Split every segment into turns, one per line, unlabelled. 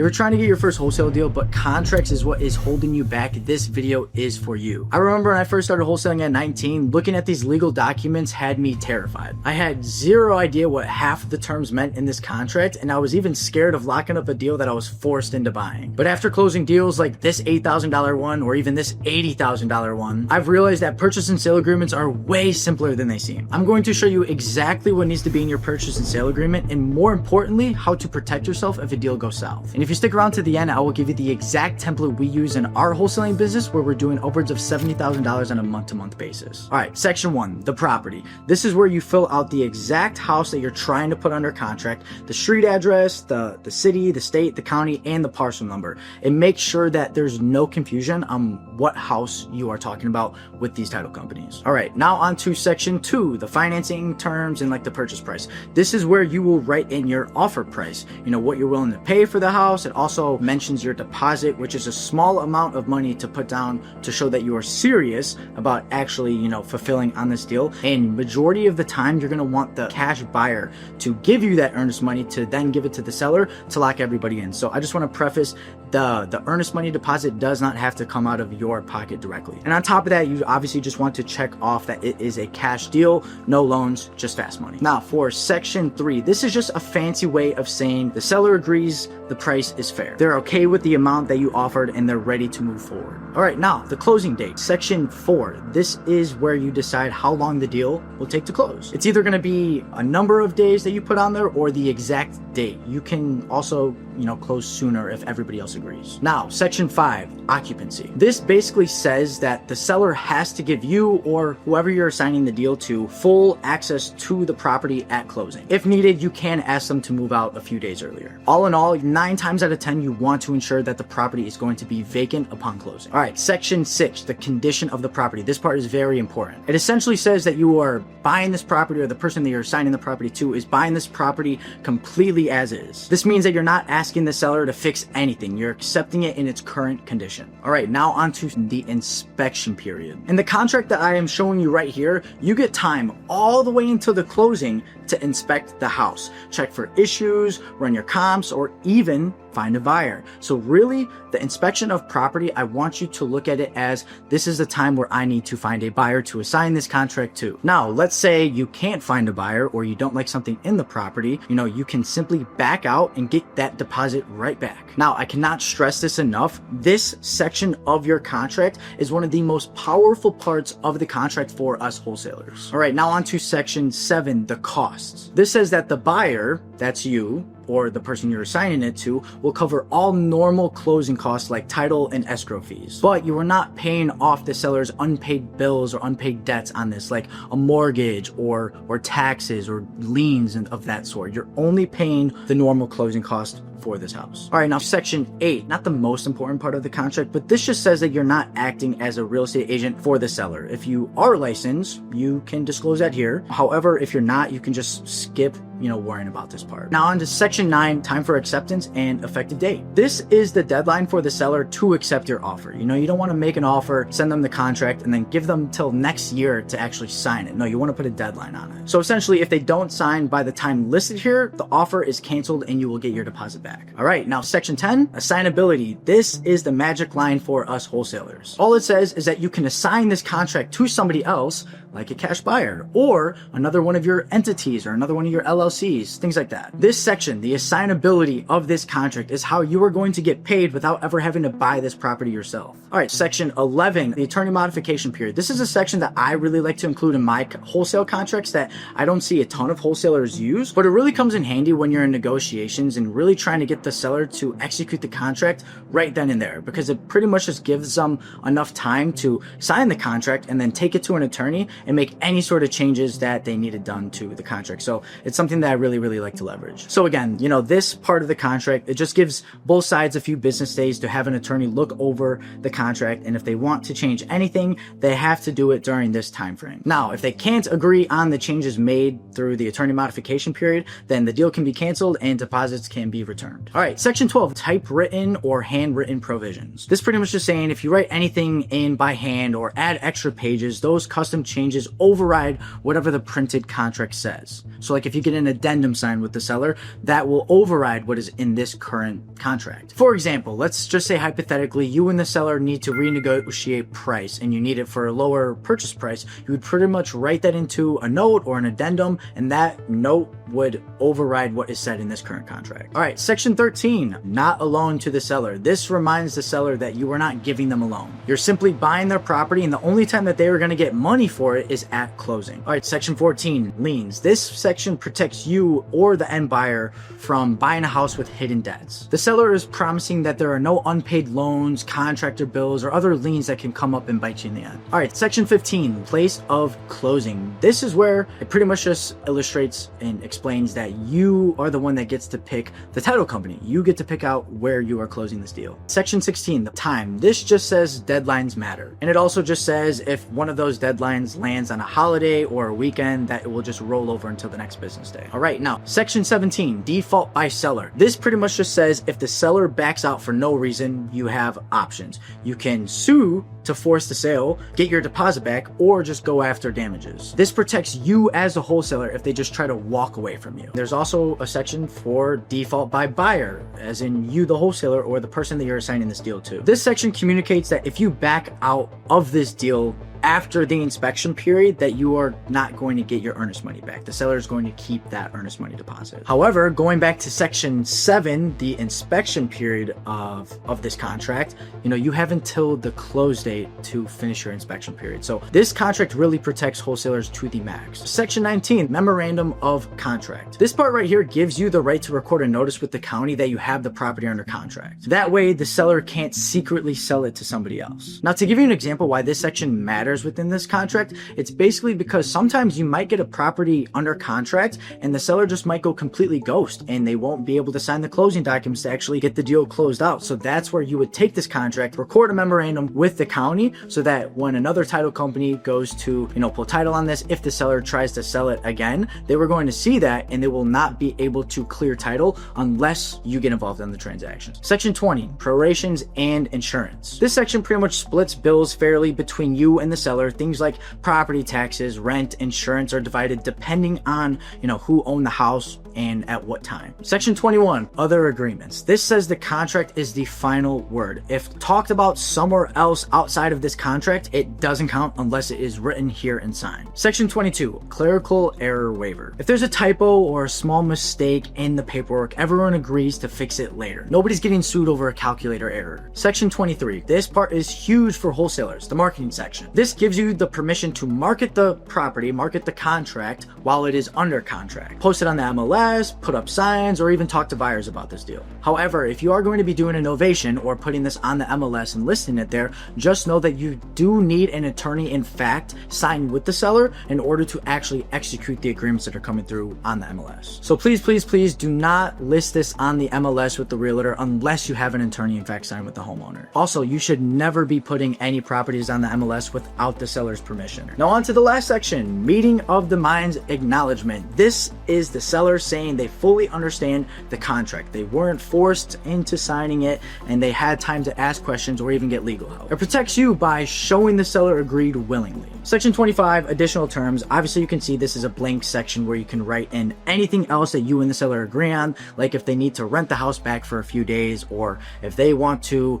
you're trying to get your first wholesale deal, but contracts is what is holding you back, this video is for you. I remember when I first started wholesaling at 19, looking at these legal documents had me terrified. I had zero idea what half the terms meant in this contract, and I was even scared of locking up a deal that I was forced into buying. But after closing deals like this $8,000 one, or even this $80,000 one, I've realized that purchase and sale agreements are way simpler than they seem. I'm going to show you exactly what needs to be in your purchase and sale agreement, and more importantly, how to protect yourself if a deal goes south. And if you stick around to the end, I will give you the exact template we use in our wholesaling business, where we're doing upwards of $70,000 on a month-to-month basis. All right, section 1, the property. This is where you fill out the exact house that you're trying to put under contract, the street address, the city, the state, the county, and the parcel number, and make sure that there's no confusion on what house you are talking about with these title companies. All right, now on to section 2, the financing terms and like the purchase price. This is where you will write in your offer price, you know, what you're willing to pay for the house. It also mentions your deposit, which is a small amount of money to put down to show that you are serious about actually, you know, fulfilling on this deal. And majority of the time, you're going to want the cash buyer to give you that earnest money to then give it to the seller to lock everybody in. So I just want to preface, the earnest money deposit does not have to come out of your pocket directly. And on top of that, you obviously just want to check off that it is a cash deal, no loans, just fast money. Now for section 3, this is just a fancy way of saying the seller agrees the price is fair. They're okay with the amount that you offered and they're ready to move forward. All right, now the closing date. Section 4, this is where you decide how long the deal will take to close. It's either going to be a number of days that you put on there or the exact date. You can also, you know, close sooner if everybody else agrees. Now, section 5, occupancy. This basically says that the seller has to give you or whoever you're assigning the deal to full access to the property at closing. If needed, you can ask them to move out a few days earlier. All in all, 9 times out of 10, you want to ensure that the property is going to be vacant upon closing. All right, section 6, the condition of the property. This part is very important. It essentially says that you are buying this property, or the person that you're assigning the property to is buying this property completely as is. This means that you're not asking the seller to fix anything. You're accepting it in its current condition. All right, now on to the inspection period. In the contract that I am showing you right here, you get time all the way until the closing to inspect the house, check for issues, run your comps, or even find a buyer. So really, the inspection of property, I want you to look at it as this is the time where I need to find a buyer to assign this contract to. Now, let's say you can't find a buyer or you don't like something in the property, you know, you can simply back out and get that deposit right back. Now, I cannot stress this enough. This section of your contract is one of the most powerful parts of the contract for us wholesalers. All right, now on to section 7, the costs. This says that the buyer, that's you, or the person you're assigning it to, will cover all normal closing costs like title and escrow fees. But you are not paying off the seller's unpaid bills or unpaid debts on this, like a mortgage or taxes or liens and of that sort. You're only paying the normal closing cost for this house. All right, now section 8, not the most important part of the contract, but this just says that you're not acting as a real estate agent for the seller. If you are licensed, you can disclose that here. However, if you're not, you can just skip, you know, worrying about this part. Now on to section 9, time for acceptance and effective date. This is the deadline for the seller to accept your offer. You know, you don't want to make an offer, send them the contract, and then give them till next year to actually sign it. No, you want to put a deadline on it. So essentially, if they don't sign by the time listed here, the offer is canceled and you will get your deposit back. All right, now section 10, assignability. This is the magic line for us wholesalers. All it says is that you can assign this contract to somebody else, like a cash buyer or another one of your entities or another one of your LLCs, things like that. This section, the assignability of this contract, is how you are going to get paid without ever having to buy this property yourself. All right, section 11, the attorney modification period. This is a section that I really like to include in my wholesale contracts that I don't see a ton of wholesalers use, but it really comes in handy when you're in negotiations and really trying to get the seller to execute the contract right then and there, because it pretty much just gives them enough time to sign the contract and then take it to an attorney and make any sort of changes that they needed done to the contract. So it's something that I really, really like to leverage. So again, you know, this part of the contract, it just gives both sides a few business days to have an attorney look over the contract. And if they want to change anything, they have to do it during this time frame. Now, if they can't agree on the changes made through the attorney modification period, then the deal can be canceled and deposits can be returned. All right, section 12, typewritten or handwritten provisions. This pretty much just saying if you write anything in by hand or add extra pages, those custom changes changes override whatever the printed contract says. So like if you get an addendum signed with the seller, that will override what is in this current contract. For example, let's just say hypothetically, you and the seller need to renegotiate price and you need it for a lower purchase price. You would pretty much write that into a note or an addendum, and that note would override what is said in this current contract. All right, section 13, not a loan to the seller. This reminds the seller that you are not giving them a loan. You're simply buying their property, and the only time that they are going to get money for it is at closing. All right, section 14, liens. This section protects you or the end buyer from buying a house with hidden debts. The seller is promising that there are no unpaid loans, contractor bills, or other liens that can come up and bite you in the end. All right, section 15, place of closing. This is where it pretty much just illustrates and explains that you are the one that gets to pick the title company. You get to pick out where you are closing this deal. Section 16, the time. This just says deadlines matter. And it also just says if one of those deadlines lands on a holiday or a weekend, that it will just roll over until the next business day. All right, now section 17, default by seller. This pretty much just says if the seller backs out for no reason, you have options. You can sue to force the sale, get your deposit back, or just go after damages. This protects you as a wholesaler if they just try to walk away from you. There's also a section for default by buyer, as in you, the wholesaler, or the person that you're assigning this deal to. This section communicates that if you back out of this deal after the inspection period, that you are not going to get your earnest money back. The seller is going to keep that earnest money deposit. However, going back to section 7, the inspection period of this contract, you have until the close date to finish your inspection period. So this contract really protects wholesalers to the max. Section 19, memorandum of contract. This part right here gives you the right to record a notice with the county that you have the property under contract. That way the seller can't secretly sell it to somebody else. Now, to give you an example why this section matters within this contract, it's basically because sometimes you might get a property under contract and the seller just might go completely ghost and they won't be able to sign the closing documents to actually get the deal closed out. So that's where you would take this contract, record a memorandum with the county, so that when another title company goes to, pull title on this, if the seller tries to sell it again, they were going to see that and they will not be able to clear title unless you get involved in the transaction. Section 20, prorations and insurance. This section pretty much splits bills fairly between you and the seller. Things like property taxes, rent, insurance are divided depending on, who owned the house and at what time. Section 21, other agreements. This says the contract is the final word. If talked about somewhere else outside of this contract, it doesn't count unless it is written here and signed. Section 22, clerical error waiver. If there's a typo or a small mistake in the paperwork, everyone agrees to fix it later. Nobody's getting sued over a calculator error. Section 23, this part is huge for wholesalers, the marketing section. This gives you the permission to market the property, market the contract while it is under contract. Post it on the MLS, put up signs, or even talk to buyers about this deal. However, if you are going to be doing an novation or putting this on the MLS and listing it there, just know that you do need an attorney in fact signed with the seller in order to actually execute the agreements that are coming through on the MLS. So please, please, please do not list this on the MLS with the realtor unless you have an attorney in fact signed with the homeowner. Also, you should never be putting any properties on the MLS without the seller's permission. Now on to the last section, meeting of the minds acknowledgement. This is the seller saying they fully understand the contract. They weren't forced into signing it and they had time to ask questions or even get legal help. It protects you by showing the seller agreed willingly. Section 25, additional terms. Obviously you can see this is a blank section where you can write in anything else that you and the seller agree on, like if they need to rent the house back for a few days, or if they want to,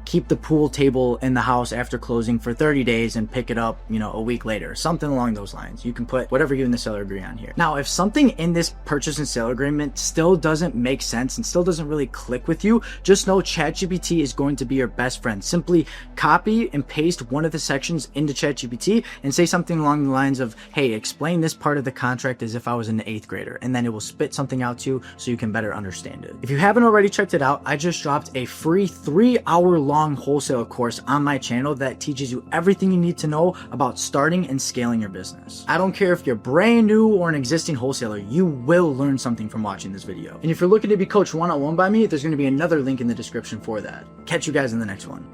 keep the pool table in the house after closing for 30 days and pick it up, a week later, something along those lines. You can put whatever you and the seller agree on here. Now, if something in this purchase and sale agreement still doesn't make sense and still doesn't really click with you, just know ChatGPT is going to be your best friend. Simply copy and paste one of the sections into ChatGPT and say something along the lines of, hey, explain this part of the contract as if I was an 8th grader, and then it will spit something out to you so you can better understand it. If you haven't already checked it out, I just dropped a free 3-hour-long wholesale course on my channel that teaches you everything you need to know about starting and scaling your business. I don't care if you're brand new or an existing wholesaler, you will learn something from watching this video. And if you're looking to be coached one-on-one by me, there's going to be another link in the description for that. Catch you guys in the next one.